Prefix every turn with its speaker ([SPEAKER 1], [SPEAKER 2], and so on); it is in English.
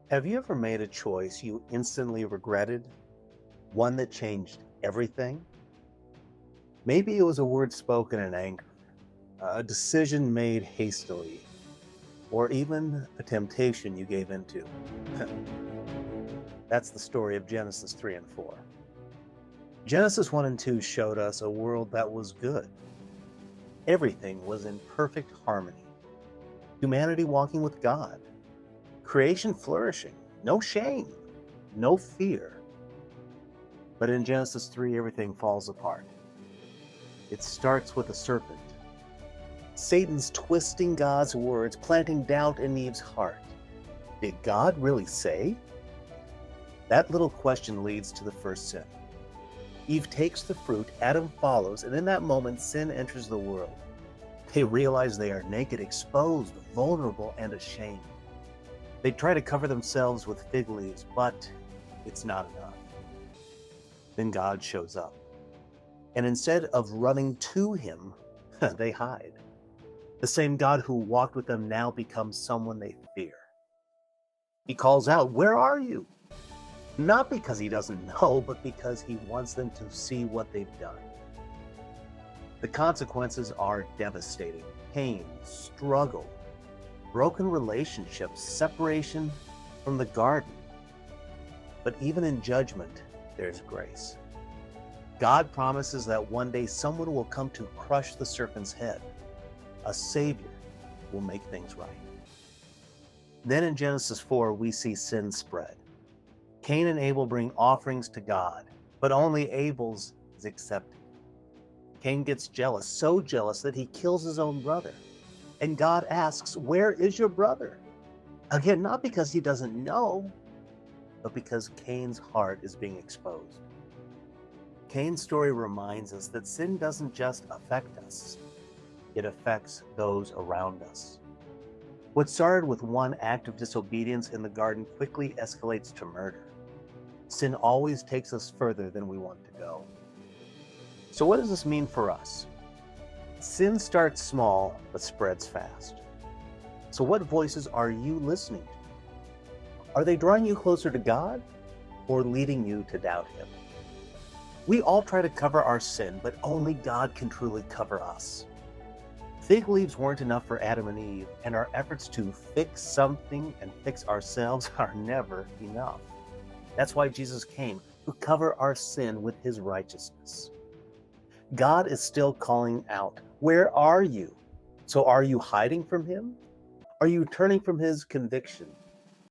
[SPEAKER 1] Have you ever made a choice you instantly regretted? One that changed everything? Maybe it was a word spoken in anger, a decision made hastily, or even a temptation you gave into. That's the story of Genesis 3 and 4. Genesis 1 and 2 showed us a world that was good. Everything was in perfect harmony. Humanity walking with God, creation flourishing, no shame, no fear. But in Genesis 3, everything falls apart. It starts with a serpent. Satan's twisting God's words, planting doubt in Eve's heart. Did God really say? That little question leads to the first sin. Eve takes the fruit, Adam follows, and in that moment, sin enters the world. They realize they are naked, exposed, vulnerable, and ashamed. They try to cover themselves with fig leaves, but it's not enough. Then God shows up. And instead of running to him, they hide. The same God who walked with them now becomes someone they fear. He calls out, "Where are you?" Not because he doesn't know, but because he wants them to see what they've done. The consequences are devastating. Pain, struggle, broken relationships, separation from the garden. But even in judgment, there's grace. God promises that one day someone will come to crush the serpent's head. A savior will make things right. Then in Genesis 4, we see sin spread. Cain and Abel bring offerings to God, but only Abel's is accepted. Cain gets jealous, so jealous that he kills his own brother. And God asks, "Where is your brother?" Again, not because he doesn't know, but because Cain's heart is being exposed. Cain's story reminds us that sin doesn't just affect us, it affects those around us. What started with one act of disobedience in the garden quickly escalates to murder. Sin always takes us further than we want to go. So what does this mean for us? Sin starts small, but spreads fast. So what voices are you listening to? Are they drawing you closer to God or leading you to doubt him? We all try to cover our sin, but only God can truly cover us. Fig leaves weren't enough for Adam and Eve, and our efforts to fix something and fix ourselves are never enough. That's why Jesus came, to cover our sin with his righteousness. God is still calling out, "Where are you?" So are you hiding from him? Are you turning from his conviction?